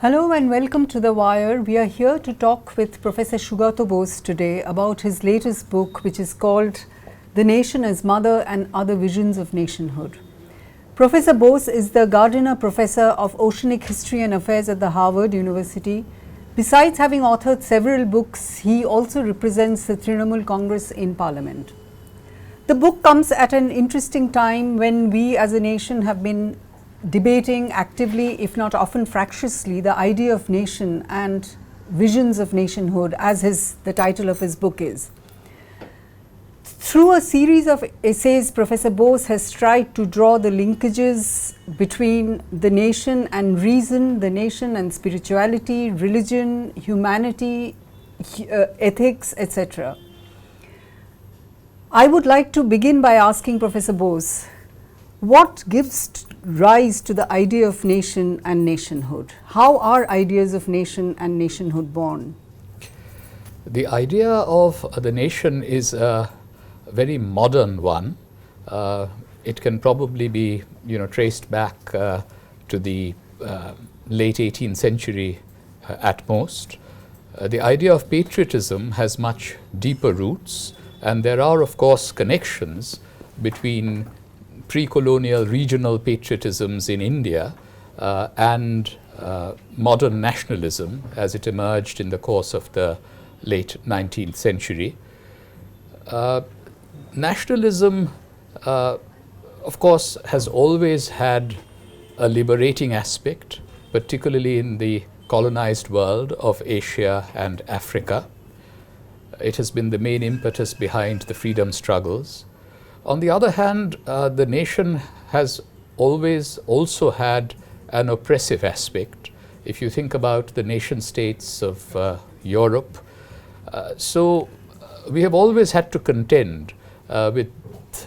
Hello and welcome to The Wire. We are here to talk with Professor Sugata Bose today about his latest book, which is called The Nation as Mother and Other Visions of Nationhood. Professor Bose is the Gardiner Professor of Oceanic History and Affairs at the Harvard University. Besides having authored several books, he also represents the Trinamool Congress in Parliament. The book comes at an interesting time when we as a nation have been debating actively, if not often fractiously, the idea of nation and visions of nationhood, as the title of his book is. Through a series of essays, Professor Bose has tried to draw the linkages between the nation and reason, the nation and spirituality, religion, humanity, ethics, etc. I would like to begin by asking Professor Bose, what gives rise to the idea of nation and nationhood? How are ideas of nation and nationhood born? The idea of the nation is a very modern one. It can probably be, traced back to the late 18th century at most. The idea of patriotism has much deeper roots, and there are, of course, connections between pre-colonial regional patriotisms in India and modern nationalism as it emerged in the course of the late 19th century. Nationalism, of course, has always had a liberating aspect, particularly in the colonized world of Asia and Africa. It has been the main impetus behind the freedom struggles. On the other hand, the nation has always also had an oppressive aspect. If you think about the nation states of Europe, so we have always had to contend with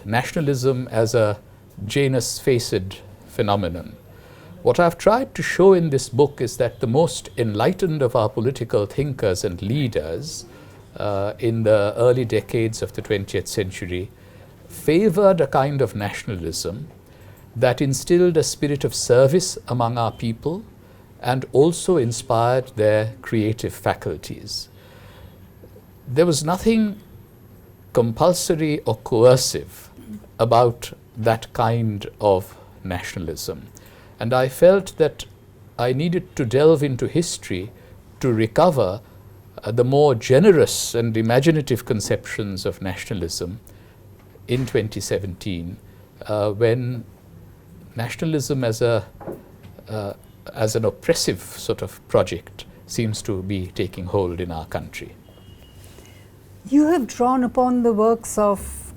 nationalism as a Janus-faced phenomenon. What I've tried to show in this book is that the most enlightened of our political thinkers and leaders in the early decades of the 20th century favored a kind of nationalism that instilled a spirit of service among our people and also inspired their creative faculties. There was nothing compulsory or coercive about that kind of nationalism, and I felt that I needed to delve into history to recover the more generous and imaginative conceptions of nationalism in 2017, when nationalism as an oppressive sort of project seems to be taking hold in our country. You have drawn upon the works of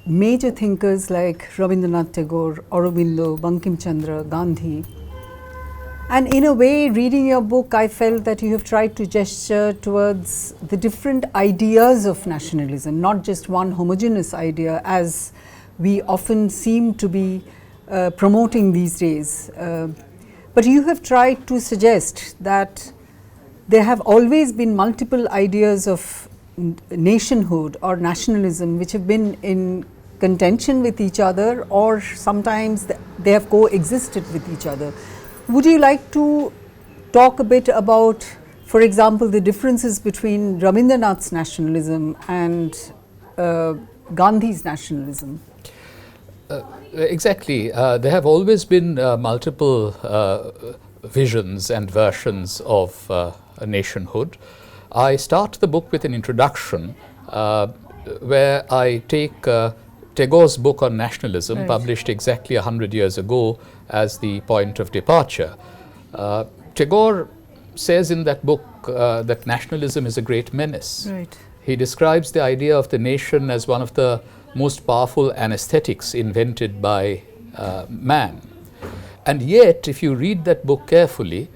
major thinkers like Rabindranath Tagore, Aurobindo, Bankim Chandra, Gandhi. And in a way, reading your book, I felt that you have tried to gesture towards the different ideas of nationalism, not just one homogeneous idea as we often seem to be promoting these days. But you have tried to suggest that there have always been multiple ideas of nationhood or nationalism which have been in contention with each other, or sometimes they have coexisted with each other. Would you like to talk a bit about, for example, the differences between Rabindranath's nationalism and Gandhi's nationalism? Exactly. There have always been multiple visions and versions of a nationhood. I start the book with an introduction where I take Tagore's book on nationalism, right, published exactly 100 years ago, as the point of departure. Tagore says in that book that nationalism is a great menace. Right. He describes the idea of the nation as one of the most powerful anesthetics invented by man. And yet, if you read that book carefully,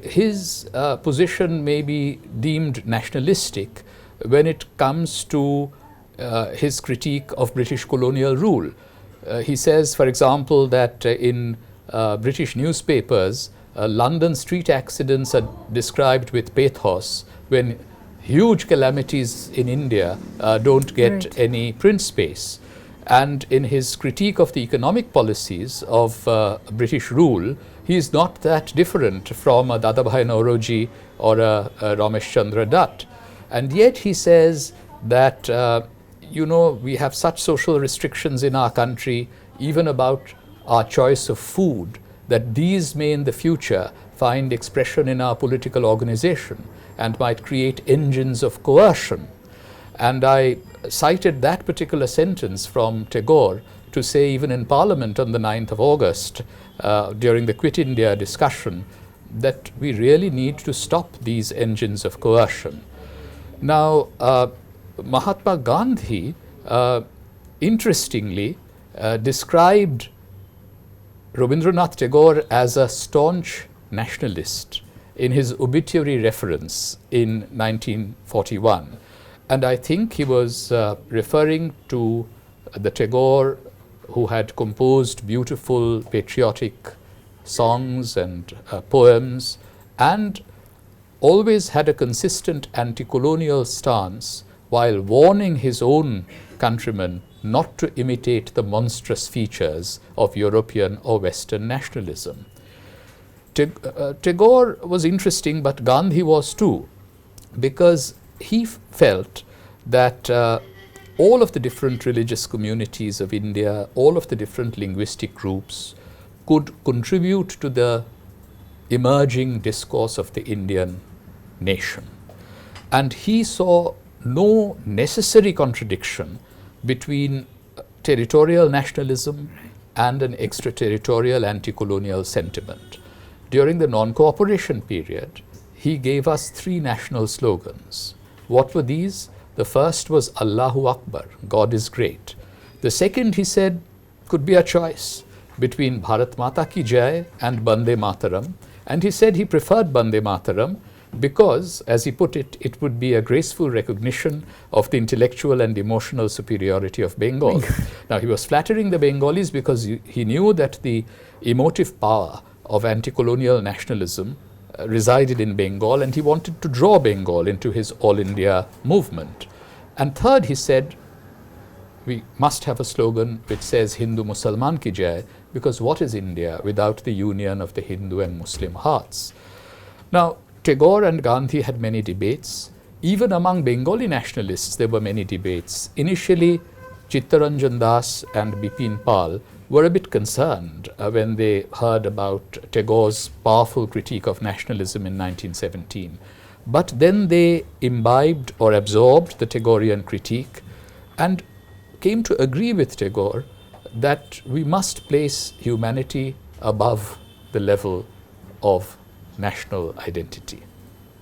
his position may be deemed nationalistic when it comes to his critique of British colonial rule. He says, for example, that in British newspapers, London street accidents are described with pathos when huge calamities in India don't get Right. any print space. And in his critique of the economic policies of British rule, he is not that different from a Dadabhai Nauroji or a Ramesh Chandra Dutt. And yet he says that, we have such social restrictions in our country, even about our choice of food, that these may in the future find expression in our political organization and might create engines of coercion. And I cited that particular sentence from Tagore to say, even in Parliament on the 9th of August, during the Quit India discussion, that we really need to stop these engines of coercion. Now, Mahatma Gandhi, interestingly, described Rabindranath Tagore as a staunch nationalist in his obituary reference in 1941. And I think he was referring to the Tagore who had composed beautiful patriotic songs and poems, and always had a consistent anti-colonial stance while warning his own countrymen not to imitate the monstrous features of European or Western nationalism. Tagore was interesting, but Gandhi was too, because he felt that all of the different religious communities of India, all of the different linguistic groups could contribute to the emerging discourse of the Indian nation. And he saw no necessary contradiction between territorial nationalism and an extraterritorial anti-colonial sentiment. During the non-cooperation period, he gave us 3 national slogans. What were these? The first was Allahu Akbar, God is great. The second, he said, could be a choice between Bharat Mata Ki Jai and Bande Mataram. And he said he preferred Bande Mataram because, as he put it, it would be a graceful recognition of the intellectual and emotional superiority of Bengal. Now, he was flattering the Bengalis because he knew that the emotive power of anti-colonial nationalism resided in Bengal, and he wanted to draw Bengal into his All India movement. And third, he said, we must have a slogan which says Hindu Musalman Ki Jai, because what is India without the union of the Hindu and Muslim hearts? Now, Tagore and Gandhi had many debates. Even among Bengali nationalists, there were many debates. Initially, Chittaranjan Das and Bipin Pal were a bit concerned when they heard about Tagore's powerful critique of nationalism in 1917. But then they imbibed or absorbed the Tagorean critique and came to agree with Tagore that we must place humanity above the level of national identity.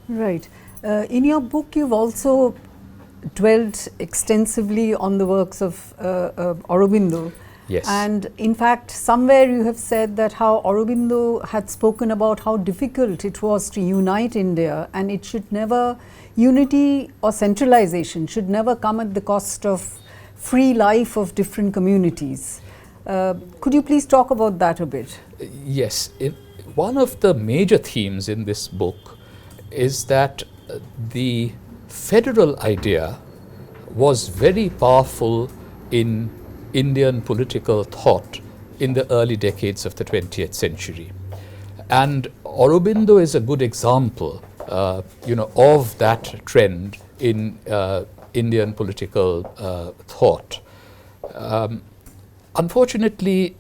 Right. In your book, you've also dwelt extensively on the works of Aurobindo. Yes. And in fact, somewhere you have said that how Aurobindo had spoken about how difficult it was to unite India, and it should never, unity or centralization should never come at the cost of free life of different communities. Could you please talk about that a bit? Yes. One of the major themes in this book is that the federal idea was very powerful in Indian political thought in the early decades of the 20th century. And Aurobindo is a good example, of that trend in Indian political thought. Unfortunately,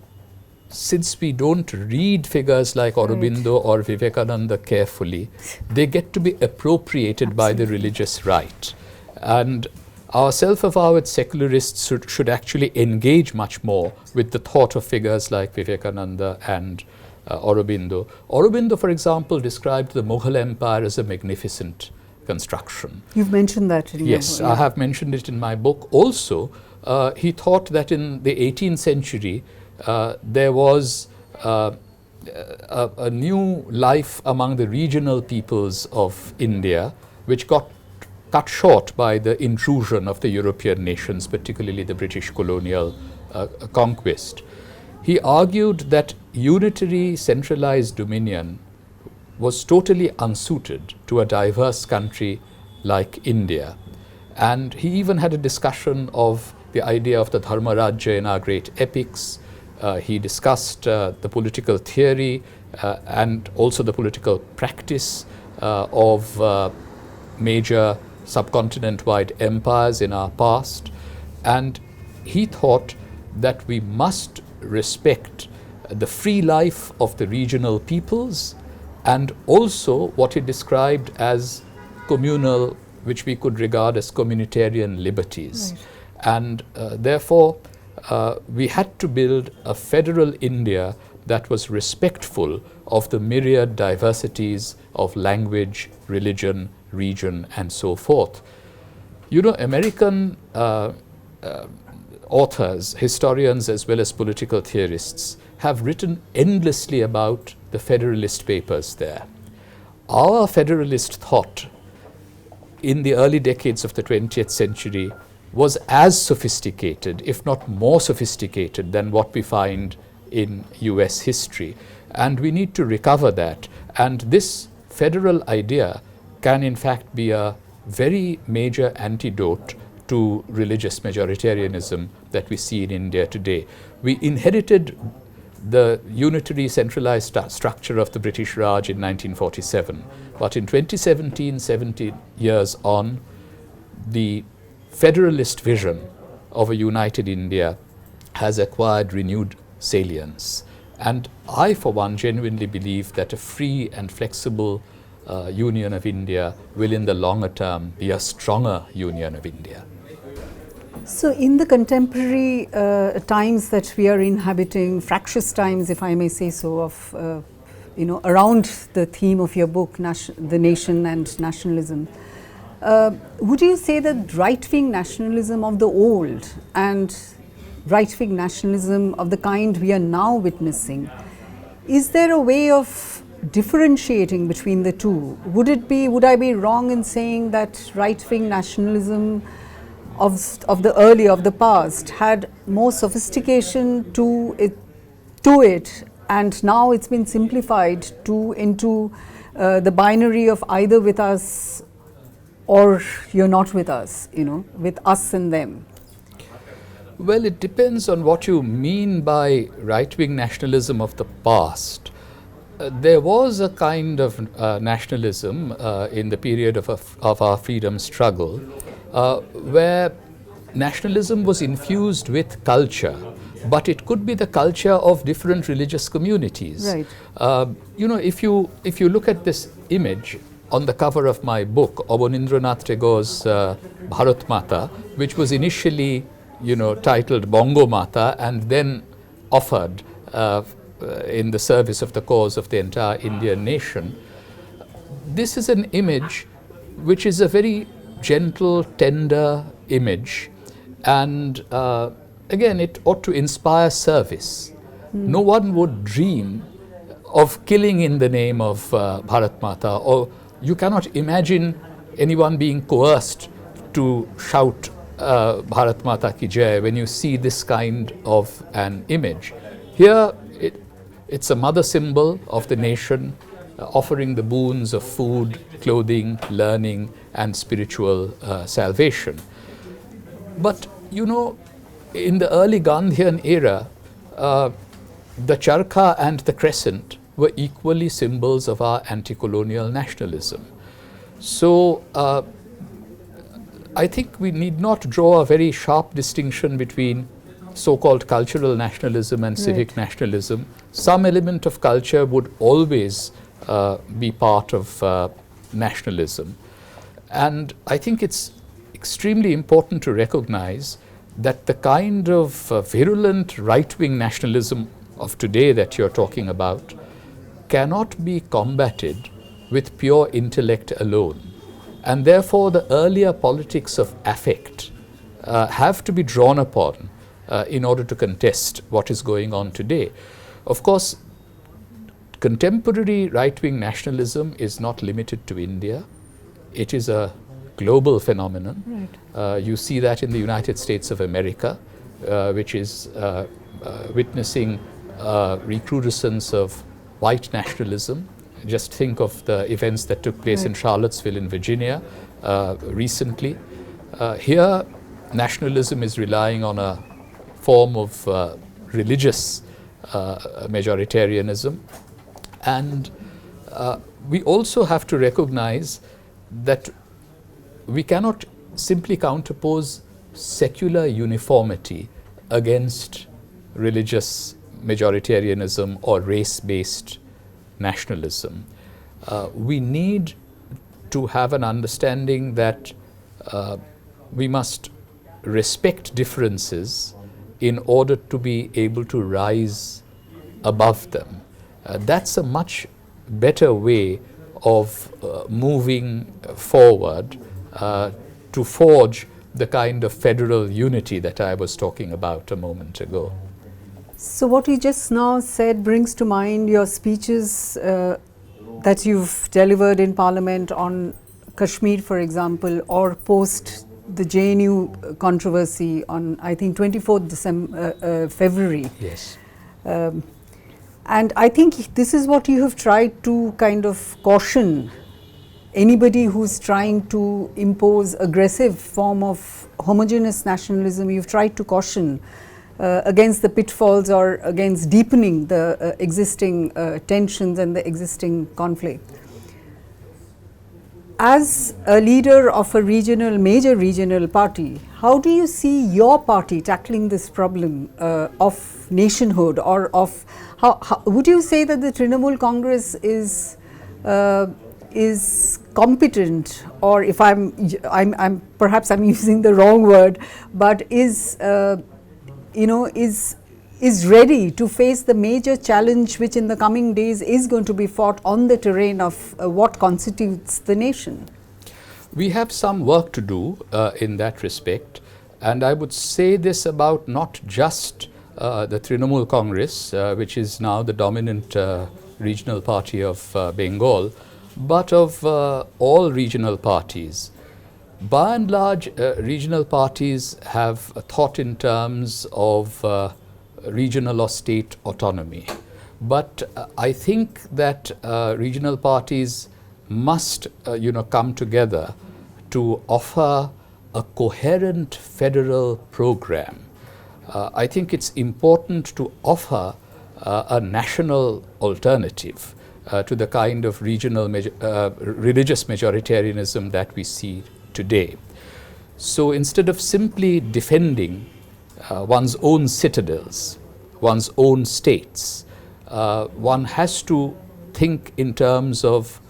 since we don't read figures like Aurobindo or Vivekananda carefully, they get to be appropriated by the religious right. And our self-avowed secularists should actually engage much more with the thought of figures like Vivekananda and Aurobindo. Aurobindo, for example, described the Mughal Empire as a magnificent construction. You've mentioned that in your book. Yes, I have mentioned it in my book. Also, he thought that in the 18th century, there was a new life among the regional peoples of India, which got cut short by the intrusion of the European nations, particularly the British colonial conquest. He argued that unitary centralized dominion was totally unsuited to a diverse country like India. And he even had a discussion of the idea of the Dharma Rajya in our great epics. He discussed the political theory and also the political practice of major subcontinent-wide empires in our past. And he thought that we must respect the free life of the regional peoples and also what he described as communal, which we could regard as communitarian liberties. Right. And therefore, we had to build a federal India that was respectful of the myriad diversities of language, religion, region, and so forth. You know, American authors, historians, as well as political theorists have written endlessly about the Federalist Papers there. Our Federalist thought in the early decades of the 20th century was as sophisticated, if not more sophisticated, than what we find in US history. And we need to recover that. And this federal idea can in fact be a very major antidote to religious majoritarianism that we see in India today. We inherited the unitary centralized structure of the British Raj in 1947. But in 2017, 70 years on, the federalist vision of a united India has acquired renewed salience. And I, for one, genuinely believe that a free and flexible union of India will in the longer term be a stronger union of India. So in the contemporary times that we are inhabiting, fractious times, if I may say so, of around the theme of your book, the nation and nationalism, would you say that right-wing nationalism of the old and right-wing nationalism of the kind we are now witnessing, is there a way of differentiating between the two? Would I be wrong in saying that right-wing nationalism of the past had more sophistication to it, and now it's been simplified into the binary of either with us or you're not with us, with us and them? Well, it depends on what you mean by right-wing nationalism of the past. There was a kind of nationalism in the period of our freedom struggle where nationalism was infused with culture, but it could be the culture of different religious communities. Right. If you look at this image on the cover of my book, Abanindranath Tagore's Bharat Mata, which was initially titled Bongo Mata and then offered in the service of the cause of the entire Indian nation. This is an image which is a very gentle, tender image, and again, it ought to inspire service. No one would dream of killing in the name of Bharat Mata, or you cannot imagine anyone being coerced to shout Bharat Mata ki jai when you see this kind of an image. Here, it's a mother symbol of the nation, offering the boons of food, clothing, learning, and spiritual salvation. But, in the early Gandhian era, the charkha and the crescent were equally symbols of our anti-colonial nationalism. So, I think we need not draw a very sharp distinction between so-called cultural nationalism and civic nationalism. Some element of culture would always be part of nationalism. And I think it's extremely important to recognize that the kind of virulent right-wing nationalism of today that you're talking about cannot be combated with pure intellect alone. And therefore, the earlier politics of affect have to be drawn upon in order to contest what is going on today. Of course, contemporary right-wing nationalism is not limited to India. It is a global phenomenon. Right. You see that in the United States of America, which is witnessing recrudescence of white nationalism. Just think of the events that took place in Charlottesville in Virginia recently. Here, nationalism is relying on a form of religious majoritarianism. And we also have to recognize that we cannot simply counterpose secular uniformity against religious majoritarianism or race-based nationalism. We need to have an understanding that we must respect differences in order to be able to rise above them. That's a much better way of moving forward to forge the kind of federal unity that I was talking about a moment ago. So what you just now said brings to mind your speeches that you've delivered in Parliament on Kashmir, for example, or post the JNU controversy on, I think, 24th February. Yes. And I think this is what you have tried to kind of caution anybody who's trying to impose aggressive form of homogenous nationalism. You've tried to caution against the pitfalls or against deepening the existing tensions and the existing conflict. As a leader of a major regional party, how do you see your party tackling this problem of nationhood, or of how would you say that the Trinamool Congress is competent, or if I'm perhaps I'm using the wrong word, but is ready to face the major challenge which in the coming days is going to be fought on the terrain of what constitutes the nation? We have some work to do in that respect, and I would say this about not just the Trinamool Congress, which is now the dominant regional party of Bengal, but of all regional parties. By and large, regional parties have thought in terms of regional or state autonomy. But I think that regional parties must come together to offer a coherent federal program. I think it's important to offer a national alternative to the kind of regional religious majoritarianism that we see today. So instead of simply defending one's own citadels, one's own states, one has to think in terms of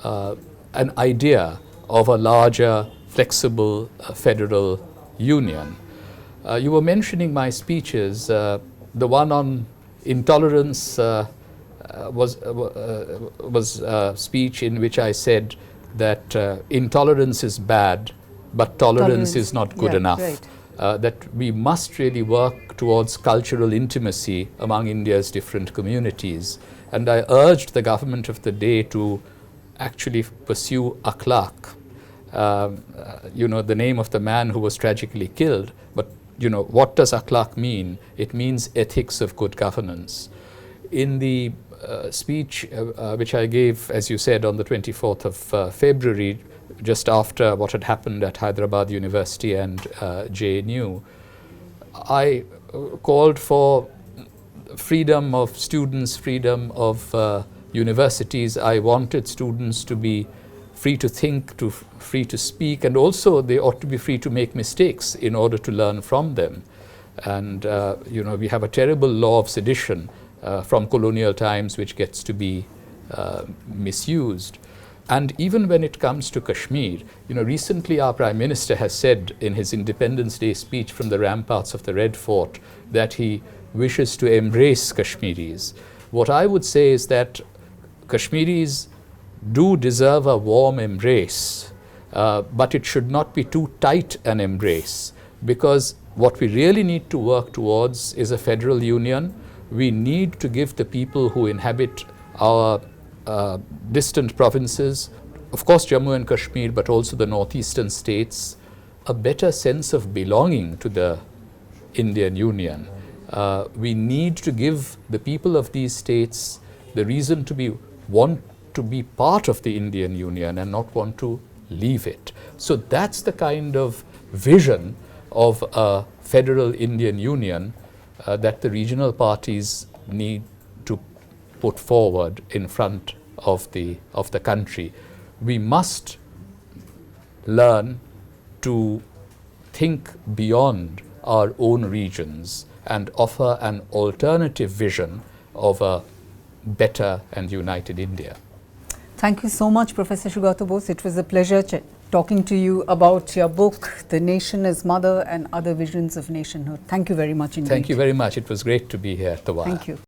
an idea of a larger, flexible federal union. You were mentioning my speeches. The one on intolerance was a speech in which I said that intolerance is bad, but tolerance is not good enough. Right. That we must really work towards cultural intimacy among India's different communities. And I urged the government of the day to actually pursue akhlaq, the name of the man who was tragically killed. But what does akhlaq mean? It means ethics of good governance. In the speech which I gave, as you said, on the 24th of February, just after what had happened at Hyderabad University and JNU, I called for freedom of students, freedom of universities. I wanted students to be free to think, free to speak, and also they ought to be free to make mistakes in order to learn from them. And we have a terrible law of sedition from colonial times which gets to be misused. And even when it comes to Kashmir, recently our Prime Minister has said in his Independence Day speech from the ramparts of the Red Fort that he wishes to embrace Kashmiris. What I would say is that Kashmiris do deserve a warm embrace, but it should not be too tight an embrace, because what we really need to work towards is a federal union. We need to give the people who inhabit our distant provinces, of course Jammu and Kashmir, but also the northeastern states, a better sense of belonging to the Indian Union. We need to give the people of these states the reason to want to be part of the Indian Union and not want to leave it. So that's the kind of vision of a federal Indian Union that the regional parties need to put forward in front of the country. We must learn to think beyond our own regions and offer an alternative vision of a better and united India. Thank you so much, Professor Sugata Bose. It was a pleasure talking to you about your book, The Nation as Mother and Other Visions of Nationhood. Thank you very much indeed. Thank you very much. It was great to be here at the Wire. Thank you.